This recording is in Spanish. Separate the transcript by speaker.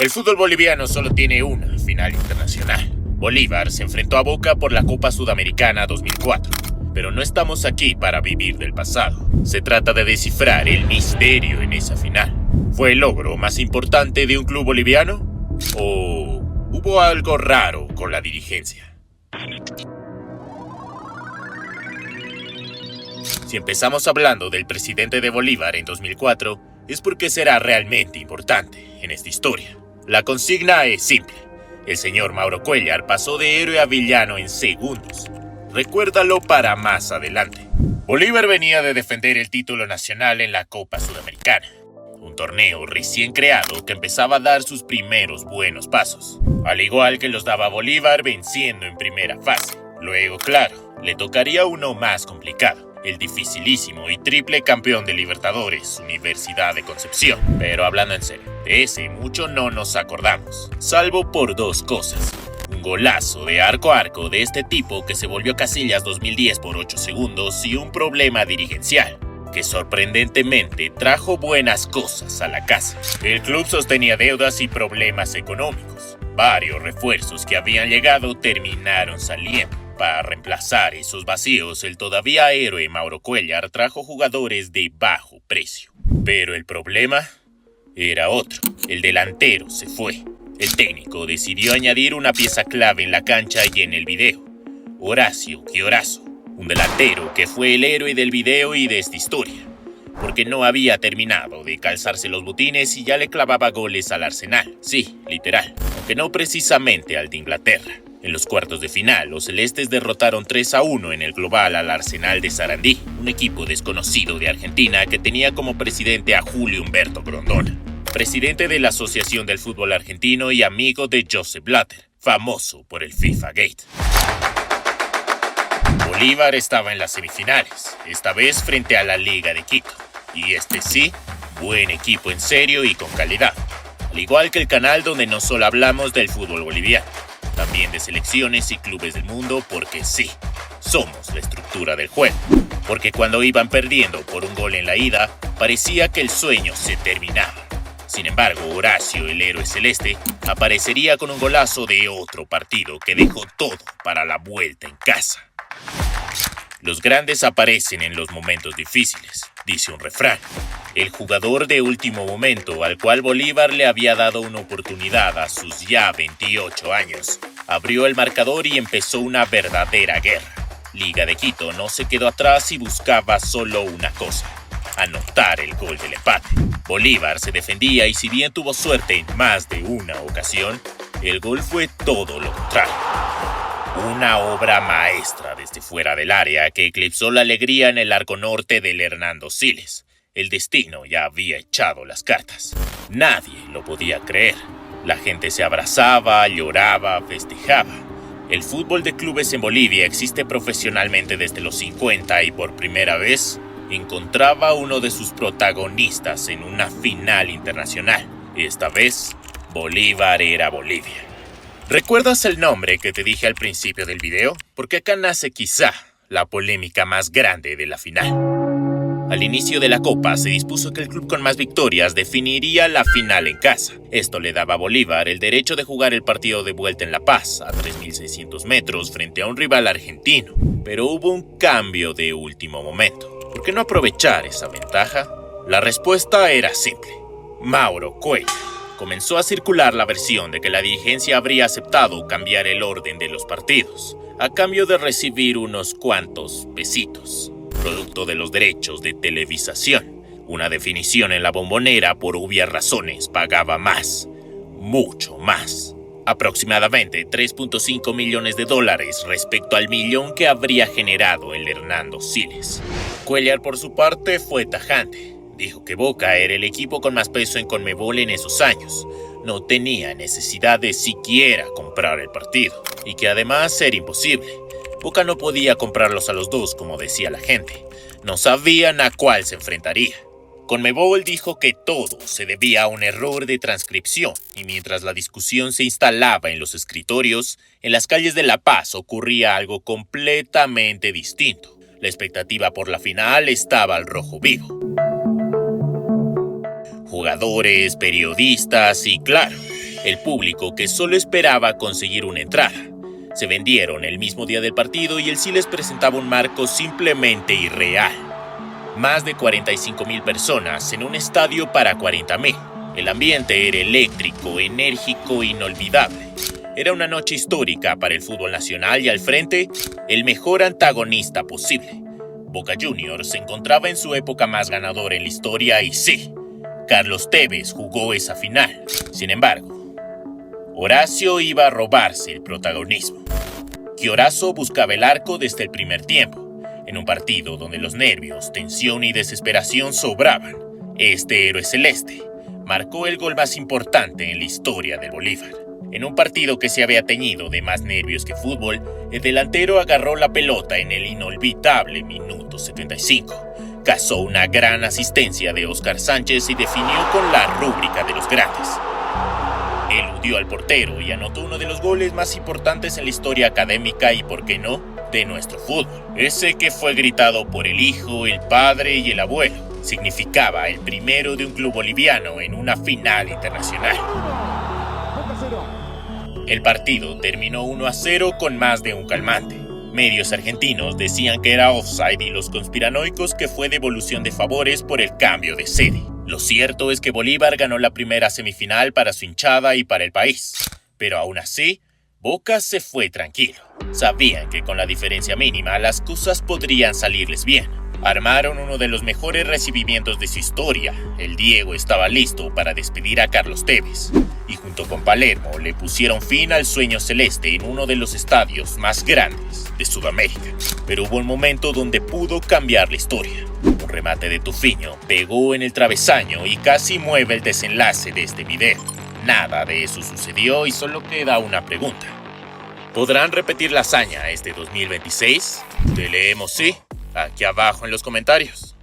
Speaker 1: El fútbol boliviano solo tiene una final internacional. Bolívar se enfrentó a Boca por la Copa Sudamericana 2004. Pero no estamos aquí para vivir del pasado. Se trata de descifrar el misterio en esa final. ¿Fue el logro más importante de un club boliviano? ¿O hubo algo raro con la dirigencia? Si empezamos hablando del presidente de Bolívar en 2004, es porque será realmente importante en esta historia. La consigna es simple. El señor Mauro Cuéllar pasó de héroe a villano en segundos. Recuérdalo para más adelante. Bolívar venía de defender el título nacional en la Copa Sudamericana, un torneo recién creado que empezaba a dar sus primeros buenos pasos, al igual que los daba Bolívar venciendo en primera fase. Luego, claro, le tocaría uno más complicado, el dificilísimo y triple campeón de Libertadores, Universidad de Concepción. Pero hablando en serio, de ese mucho no nos acordamos, salvo por dos cosas. Un golazo de arco a arco de este tipo que se volvió Casillas 2010 por 8 segundos y un problema dirigencial que sorprendentemente trajo buenas cosas a la casa. El club sostenía deudas y problemas económicos. Varios refuerzos que habían llegado terminaron saliendo. Para reemplazar esos vacíos, el todavía héroe Mauro Cuéllar trajo jugadores de bajo precio. Pero el problema era otro. El delantero se fue. El técnico decidió añadir una pieza clave en la cancha y en el video: Horacio Chiorazo, un delantero que fue el héroe del video y de esta historia, porque no había terminado de calzarse los botines y ya le clavaba goles al Arsenal. Sí, literal, aunque no precisamente al de Inglaterra. En los cuartos de final, los celestes derrotaron 3-1 en el global al Arsenal de Sarandí, un equipo desconocido de Argentina que tenía como presidente a Julio Humberto Grondona, presidente de la Asociación del Fútbol Argentino y amigo de Joseph Blatter, famoso por el FIFA Gate. Bolívar estaba en las semifinales, esta vez frente a la Liga de Quito, y este sí, buen equipo en serio y con calidad, al igual que el canal donde no solo hablamos del fútbol boliviano, también de selecciones y clubes del mundo, porque sí, somos la estructura del juego. Porque cuando iban perdiendo por un gol en la ida, parecía que el sueño se terminaba. Sin embargo, Horacio, el héroe celeste, aparecería con un golazo de otro partido que dejó todo para la vuelta en casa. Los grandes aparecen en los momentos difíciles, dice un refrán. El jugador de último momento, al cual Bolívar le había dado una oportunidad a sus ya 28 años, abrió el marcador y empezó una verdadera guerra. Liga de Quito no se quedó atrás y buscaba solo una cosa: anotar el gol del empate. Bolívar se defendía y si bien tuvo suerte en más de una ocasión, el gol fue todo lo contrario. Una obra maestra desde fuera del área que eclipsó la alegría en el arco norte del Hernando Siles. El destino ya había echado las cartas. Nadie lo podía creer. La gente se abrazaba, lloraba, festejaba. El fútbol de clubes en Bolivia existe profesionalmente desde los 50 y por primera vez encontraba a uno de sus protagonistas en una final internacional. Esta vez, Bolívar era Bolivia. ¿Recuerdas el nombre que te dije al principio del video? Porque acá nace quizá la polémica más grande de la final. Al inicio de la Copa se dispuso que el club con más victorias definiría la final en casa. Esto le daba a Bolívar el derecho de jugar el partido de vuelta en La Paz, a 3.600 metros, frente a un rival argentino. Pero hubo un cambio de último momento. ¿Por qué no aprovechar esa ventaja? La respuesta era simple: Mauro Cuéllar. Comenzó a circular la versión de que la dirigencia habría aceptado cambiar el orden de los partidos, a cambio de recibir unos cuantos pesitos, producto de los derechos de televisación. Una definición en la Bombonera, por obvias razones, pagaba más, mucho más. Aproximadamente 3.5 millones de dólares respecto al millón que habría generado el Hernando Siles. Cuéllar, por su parte, fue tajante. Dijo que Boca era el equipo con más peso en Conmebol en esos años. No tenía necesidad de siquiera comprar el partido, y que además era imposible. Boca no podía comprarlos a los dos, como decía la gente. No sabían a cuál se enfrentaría. Conmebol dijo que todo se debía a un error de transcripción, y mientras la discusión se instalaba en los escritorios, en las calles de La Paz ocurría algo completamente distinto. La expectativa por la final estaba al rojo vivo. Jugadores, periodistas y, claro, El público, que solo esperaba conseguir una entrada, se vendieron el mismo día del partido y el Siles presentaba un marco simplemente irreal. Más de 45,000 personas en un estadio para 40,000. El ambiente era eléctrico, enérgico e inolvidable. Era una noche histórica para el fútbol nacional y al frente, el mejor antagonista posible. Boca Juniors se encontraba en su época más ganadora en la historia y sí, Carlos Tevez jugó esa final. Sin embargo, Horacio iba a robarse el protagonismo. Chiorazo buscaba el arco desde el primer tiempo, en un partido donde los nervios, tensión y desesperación sobraban. Este héroe celeste marcó el gol más importante en la historia del Bolívar. En un partido que se había teñido de más nervios que fútbol, el delantero agarró la pelota en el inolvidable minuto 75. Cazó una gran asistencia de Óscar Sánchez y definió con la rúbrica de los grandes. Eludió al portero y anotó uno de los goles más importantes en la historia académica y, por qué no, de nuestro fútbol. Ese que fue gritado por el hijo, el padre y el abuelo. Significaba el primero de un club boliviano en una final internacional. El partido terminó 1-0 con más de un calmante. Medios argentinos decían que era offside y los conspiranoicos que fue devolución de favores por el cambio de sede. Lo cierto es que Bolívar ganó la primera semifinal para su hinchada y para el país. Pero aún así, Boca se fue tranquilo. Sabían que con la diferencia mínima las cosas podrían salirles bien. Armaron uno de los mejores recibimientos de su historia. El Diego estaba listo para despedir a Carlos Tevez. Y junto con Palermo le pusieron fin al sueño celeste en uno de los estadios más grandes de Sudamérica. Pero hubo un momento donde pudo cambiar la historia. Un remate de Tufiño pegó en el travesaño y casi mueve el desenlace de este video. Nada de eso sucedió y solo queda una pregunta. ¿Podrán repetir la hazaña este 2026? Te leemos sí, aquí abajo en los comentarios.